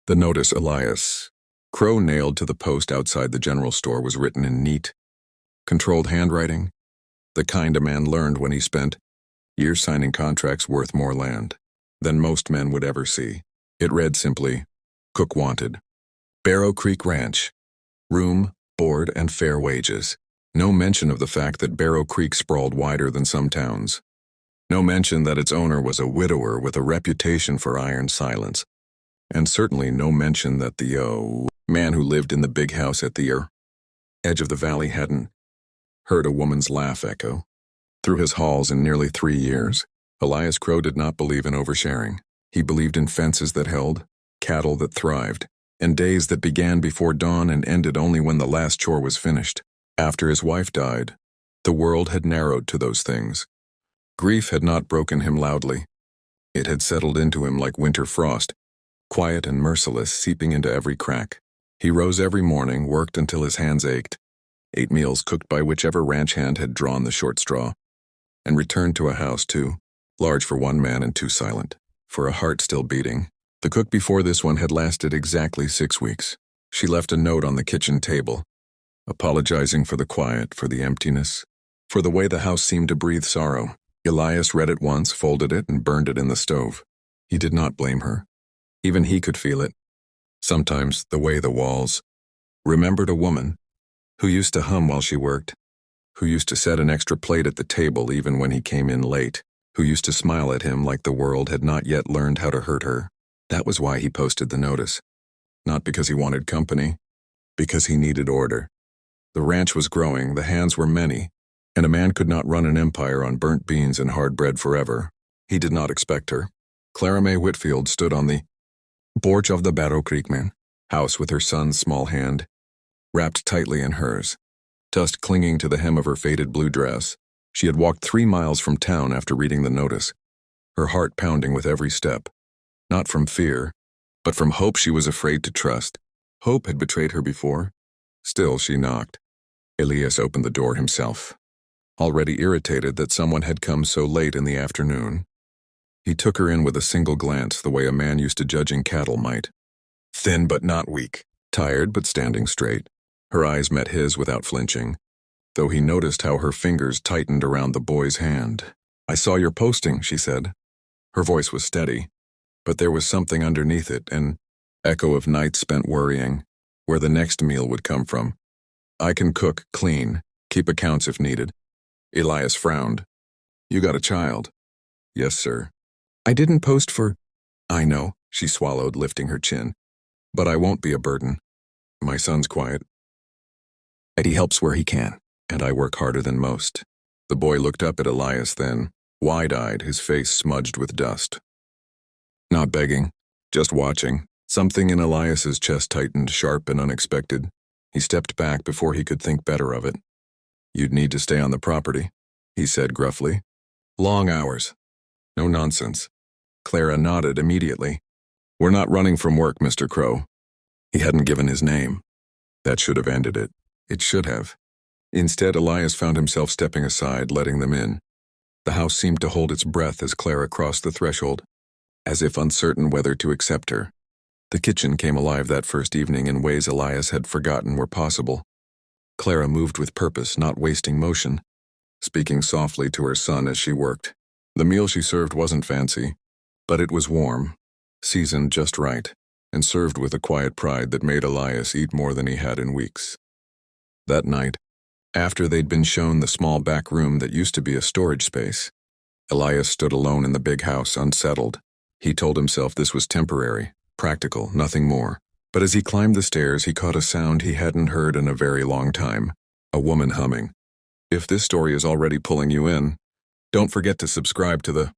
The notice Elias Crow nailed to the post outside the general store was written in neat, controlled handwriting, the kind a man learned when he spent years signing contracts worth more land than most men would ever see. It read simply, Cook wanted. Barrow Creek Ranch. Room, board, and fair wages. No mention of the fact that Barrow Creek sprawled wider than some towns. No mention that its owner was a widower with a reputation for iron silence. And certainly no mention that the man who lived in the big house at the edge of the valley hadn't heard a woman's laugh echo through his halls in nearly 3 years. Elias Crow did not believe in oversharing. He believed in fences that held, cattle that thrived, and days that began before dawn and ended only when the last chore was finished. After his wife died, the world had narrowed to those things. Grief had not broken him loudly. It had settled into him like winter frost, quiet and merciless, seeping into every crack. He rose every morning, worked until his hands ached, ate meals cooked by whichever ranch hand had drawn the short straw, and returned to a house too large for one man and too silent for a heart still beating. The cook before this one had lasted exactly 6 weeks. She left a note on the kitchen table, apologizing for the quiet, for the emptiness, for the way the house seemed to breathe sorrow. Elias read it once, folded it, and burned it in the stove. He did not blame her. Even he could feel it. Sometimes the way the walls remembered a woman who used to hum while she worked, who used to set an extra plate at the table even when he came in late, who used to smile at him like the world had not yet learned how to hurt her. That was why he posted the notice. Not because he wanted company, because he needed order. The ranch was growing, the hands were many, and a man could not run an empire on burnt beans and hard bread forever. He did not expect her. Clara Mae Whitfield stood on the porch of the Barrow Creek house with her son's small hand wrapped tightly in hers, dust clinging to the hem of her faded blue dress. She had walked 3 miles from town after reading the notice, her heart pounding with every step, not from fear, but from hope she was afraid to trust. Hope had betrayed her before. Still, she knocked. Elias opened the door himself, already irritated that someone had come so late in the afternoon. He took her in with a single glance, the way a man used to judging cattle might. Thin but not weak, tired but standing straight. Her eyes met his without flinching, though he noticed how her fingers tightened around the boy's hand. "I saw your posting," she said. Her voice was steady, but there was something underneath it, an echo of nights spent worrying, where the next meal would come from. "I can cook, clean, keep accounts if needed." Elias frowned. "You got a child?" "Yes, sir." "I didn't post for—" "I know," she swallowed, lifting her chin. "But I won't be a burden. My son's quiet. And he helps where he can, and I work harder than most." The boy looked up at Elias then, wide-eyed, his face smudged with dust. Not begging, just watching. Something in Elias's chest tightened, sharp and unexpected. He stepped back before he could think better of it. "You'd need to stay on the property," he said gruffly. "Long hours. No nonsense." Clara nodded immediately. "We're not running from work, Mr. Crow." He hadn't given his name. That should have ended it. It should have. Instead, Elias found himself stepping aside, letting them in. The house seemed to hold its breath as Clara crossed the threshold, as if uncertain whether to accept her. The kitchen came alive that first evening in ways Elias had forgotten were possible. Clara moved with purpose, not wasting motion, speaking softly to her son as she worked. The meal she served wasn't fancy, but it was warm, seasoned just right, and served with a quiet pride that made Elias eat more than he had in weeks. That night, after they'd been shown the small back room that used to be a storage space, Elias stood alone in the big house, unsettled. He told himself this was temporary, practical, nothing more. But as he climbed the stairs, he caught a sound he hadn't heard in a very long time, a woman humming. If this story is already pulling you in, don't forget to subscribe to the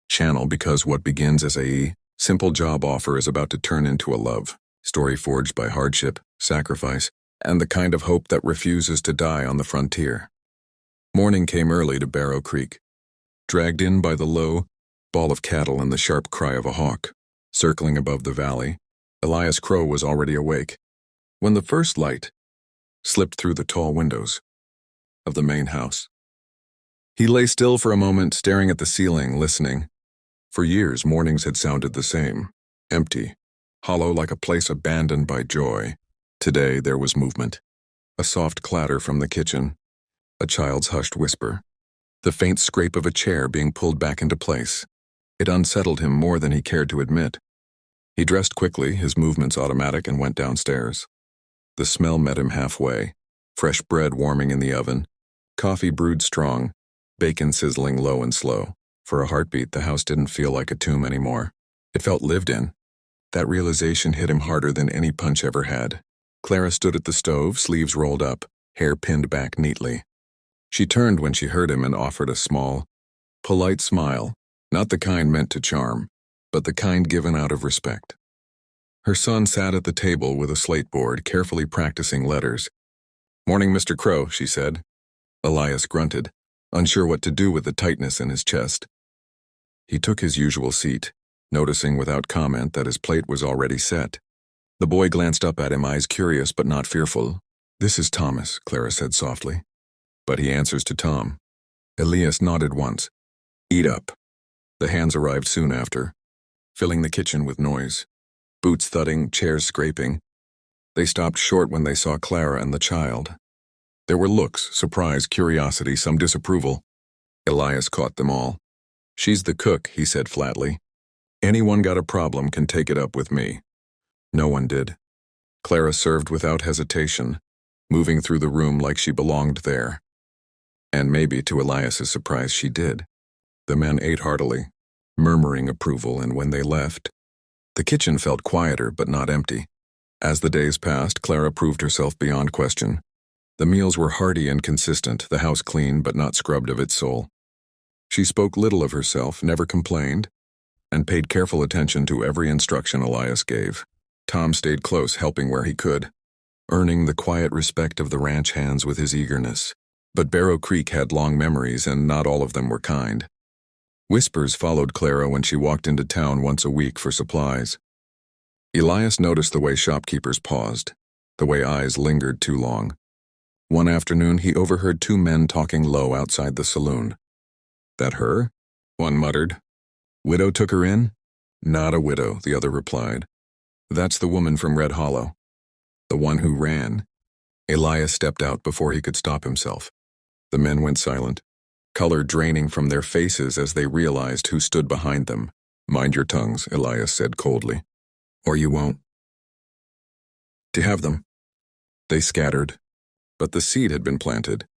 channel, because what begins as a simple job offer is about to turn into a love story forged by hardship, sacrifice, and the kind of hope that refuses to die on the frontier. Morning came early to Barrow Creek, dragged in by the low ball of cattle and the sharp cry of a hawk. Circling above the valley, Elias Crow was already awake when the first light slipped through the tall windows of the main house. He lay still for a moment, staring at the ceiling, listening. For years, mornings had sounded the same, empty, hollow like a place abandoned by joy. Today there was movement. A soft clatter from the kitchen, a child's hushed whisper, the faint scrape of a chair being pulled back into place. It unsettled him more than he cared to admit. He dressed quickly, his movements automatic, and went downstairs. The smell met him halfway, fresh bread warming in the oven, coffee brewed strong, bacon sizzling low and slow. For a heartbeat, the house didn't feel like a tomb anymore. It felt lived in. That realization hit him harder than any punch ever had. Clara stood at the stove, sleeves rolled up, hair pinned back neatly. She turned when she heard him and offered a small, polite smile, not the kind meant to charm, but the kind given out of respect. Her son sat at the table with a slate board, carefully practicing letters. "Morning, Mr. Crow," she said. Elias grunted, unsure what to do with the tightness in his chest. He took his usual seat, noticing without comment that his plate was already set. The boy glanced up at him, eyes curious but not fearful. "This is Thomas," Clara said softly. "But he answers to Tom." Elias nodded once. "Eat up." The hands arrived soon after, filling the kitchen with noise. Boots thudding, chairs scraping. They stopped short when they saw Clara and the child. There were looks, surprise, curiosity, some disapproval. Elias caught them all. "She's the cook," he said flatly. "Anyone got a problem can take it up with me." No one did. Clara served without hesitation, moving through the room like she belonged there. And maybe, to Elias's surprise, she did. The men ate heartily, murmuring approval, and when they left, the kitchen felt quieter but not empty. As the days passed, Clara proved herself beyond question. The meals were hearty and consistent, the house clean but not scrubbed of its soul. She spoke little of herself, never complained, and paid careful attention to every instruction Elias gave. Tom stayed close, helping where he could, earning the quiet respect of the ranch hands with his eagerness. But Barrow Creek had long memories, and not all of them were kind. Whispers followed Clara when she walked into town once a week for supplies. Elias noticed the way shopkeepers paused, the way eyes lingered too long. One afternoon, he overheard two men talking low outside the saloon. "That her?" one muttered. "Widow took her in?" "Not a widow," the other replied. "That's the woman from Red Hollow. The one who ran." Elias stepped out before he could stop himself. The men went silent, color draining from their faces as they realized who stood behind them. "Mind your tongues," Elias said coldly, "or you won't." "To have them." They scattered, but the seed had been planted.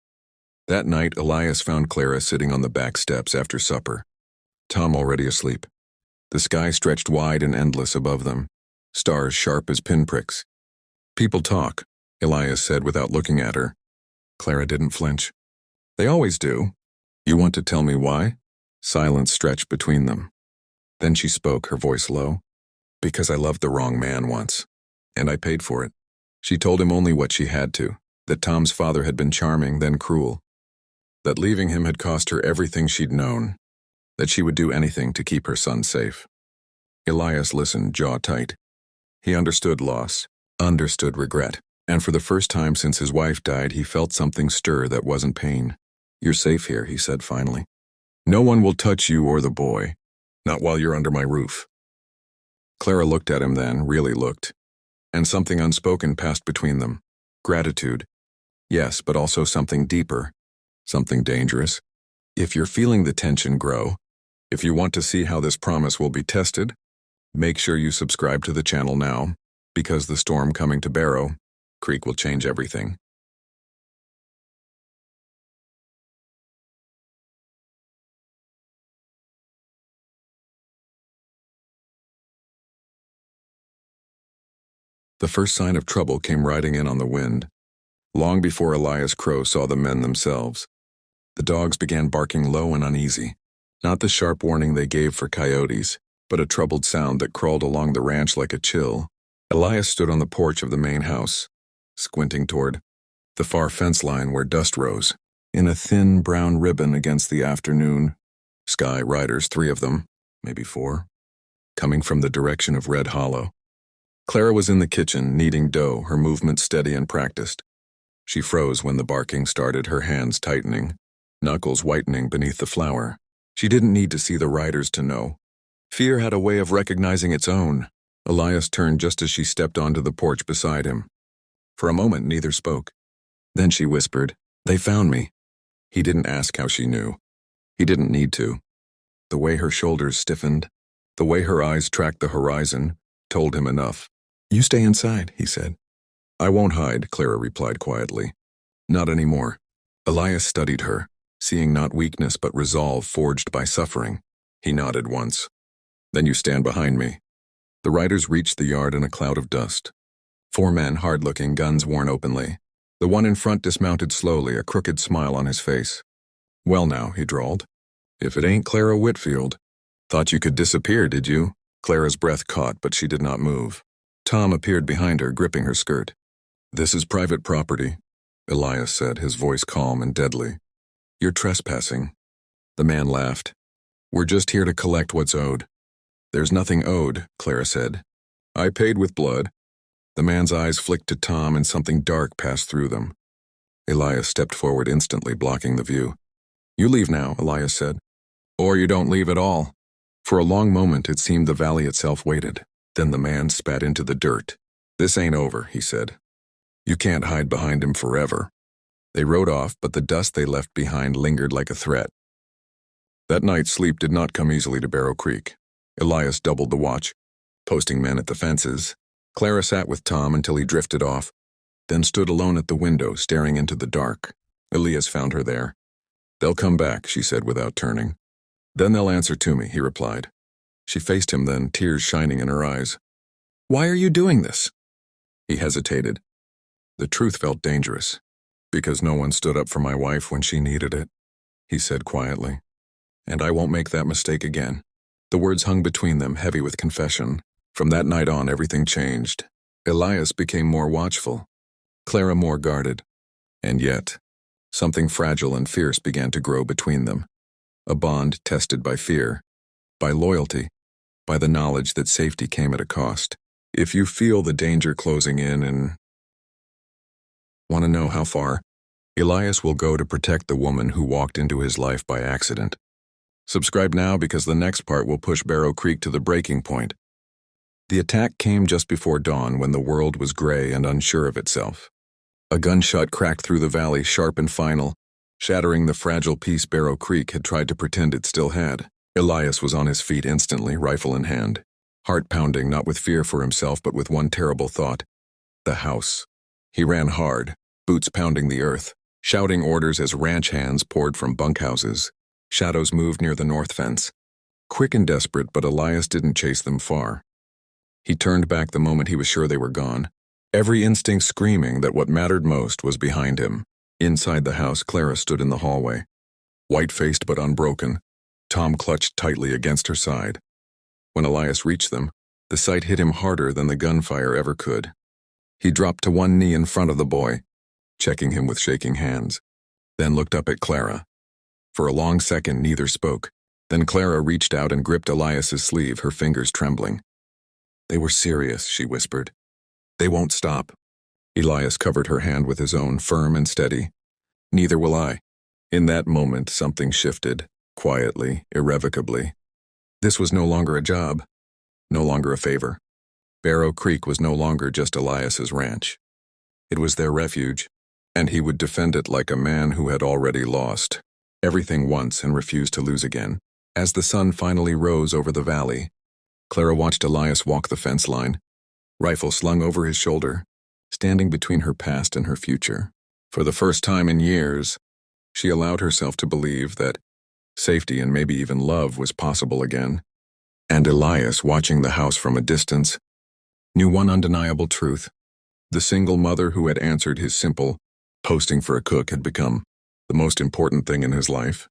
That night, Elias found Clara sitting on the back steps after supper. Tom already asleep. The sky stretched wide and endless above them, stars sharp as pinpricks. "People talk," Elias said without looking at her. Clara didn't flinch. "They always do. You want to tell me why?" Silence stretched between them. Then she spoke, her voice low. "Because I loved the wrong man once, and I paid for it." She told him only what she had to, that Tom's father had been charming, then cruel, that leaving him had cost her everything she'd known, that she would do anything to keep her son safe. Elias listened, jaw tight. He understood loss, understood regret, and for the first time since his wife died, he felt something stir that wasn't pain. "You're safe here," he said finally. "No one will touch you or the boy, not while you're under my roof." Clara looked at him then, really looked, and something unspoken passed between them. Gratitude. Yes, but also something deeper, something dangerous. If you're feeling the tension grow, if you want to see how this promise will be tested, make sure you subscribe to the channel now, because the storm coming to Barrow Creek will change everything. The first sign of trouble came riding in on the wind, long before Elias Crow saw the men themselves. The dogs began barking low and uneasy, not the sharp warning they gave for coyotes, but a troubled sound that crawled along the ranch like a chill. Elias stood on the porch of the main house, squinting toward the far fence line where dust rose, in a thin brown ribbon against the afternoon sky. Riders, 3 of them, maybe 4, coming from the direction of Red Hollow. Clara was in the kitchen, kneading dough, her movements steady and practiced. She froze when the barking started, her hands tightening, knuckles whitening beneath the flour. She didn't need to see the riders to know. Fear had a way of recognizing its own. Elias turned just as she stepped onto the porch beside him. For a moment, neither spoke. Then she whispered, "They found me." He didn't ask how she knew. He didn't need to. The way her shoulders stiffened, the way her eyes tracked the horizon, told him enough. "You stay inside," he said. "I won't hide," Clara replied quietly. "Not anymore." Elias studied her, seeing not weakness but resolve forged by suffering. He nodded once. "Then you stand behind me." The riders reached the yard in a cloud of dust. 4 men, hard-looking, guns worn openly. The one in front dismounted slowly, a crooked smile on his face. "Well now," he drawled. "If it ain't Clara Whitfield. Thought you could disappear, did you?" Clara's breath caught, but she did not move. Tom appeared behind her, gripping her skirt. "This is private property," Elias said, his voice calm and deadly. "You're trespassing." The man laughed. "We're just here to collect what's owed." "There's nothing owed," Clara said. "I paid with blood." The man's eyes flicked to Tom and something dark passed through them. Elias stepped forward instantly, blocking the view. "You leave now," Elias said. "Or you don't leave at all." For a long moment it seemed the valley itself waited. Then the man spat into the dirt. "This ain't over," he said. "You can't hide behind him forever." They rode off, but the dust they left behind lingered like a threat. That night sleep did not come easily to Barrow Creek. Elias doubled the watch, posting men at the fences. Clara sat with Tom until he drifted off, then stood alone at the window, staring into the dark. Elias found her there. "They'll come back," she said without turning. "Then they'll answer to me," he replied. She faced him then, tears shining in her eyes. "Why are you doing this?" He hesitated. The truth felt dangerous. "Because no one stood up for my wife when she needed it," he said quietly. "And I won't make that mistake again." The words hung between them, heavy with confession. From that night on, everything changed. Elias became more watchful, Clara more guarded. And yet, something fragile and fierce began to grow between them. A bond tested by fear, by loyalty, by the knowledge that safety came at a cost. If you feel the danger closing in and want to know how far, Elias will go to protect the woman who walked into his life by accident. Subscribe now because the next part will push Barrow Creek to the breaking point. The attack came just before dawn when the world was gray and unsure of itself. A gunshot cracked through the valley, sharp and final, shattering the fragile peace Barrow Creek had tried to pretend it still had. Elias was on his feet instantly, rifle in hand, heart pounding not with fear for himself but with one terrible thought: the house. He ran hard, boots pounding the earth, shouting orders as ranch hands poured from bunkhouses. Shadows moved near the north fence. Quick and desperate, but Elias didn't chase them far. He turned back the moment he was sure they were gone, every instinct screaming that what mattered most was behind him. Inside the house, Clara stood in the hallway. White-faced but unbroken, Tom clutched tightly against her side. When Elias reached them, the sight hit him harder than the gunfire ever could. He dropped to one knee in front of the boy, checking him with shaking hands, then looked up at Clara. For a long second, neither spoke. Then Clara reached out and gripped Elias's sleeve, her fingers trembling. "They were serious," she whispered. "They won't stop." Elias covered her hand with his own, firm and steady. "Neither will I." In that moment, something shifted, quietly, irrevocably. This was no longer a job, no longer a favor. Barrow Creek was no longer just Elias's ranch. It was their refuge, and he would defend it like a man who had already lost everything once and refused to lose again. As the sun finally rose over the valley, Clara watched Elias walk the fence line, rifle slung over his shoulder, standing between her past and her future. For the first time in years, she allowed herself to believe that safety and maybe even love was possible again. And Elias, watching the house from a distance, knew one undeniable truth. The single mother who had answered his simple posting for a cook had become the most important thing in his life.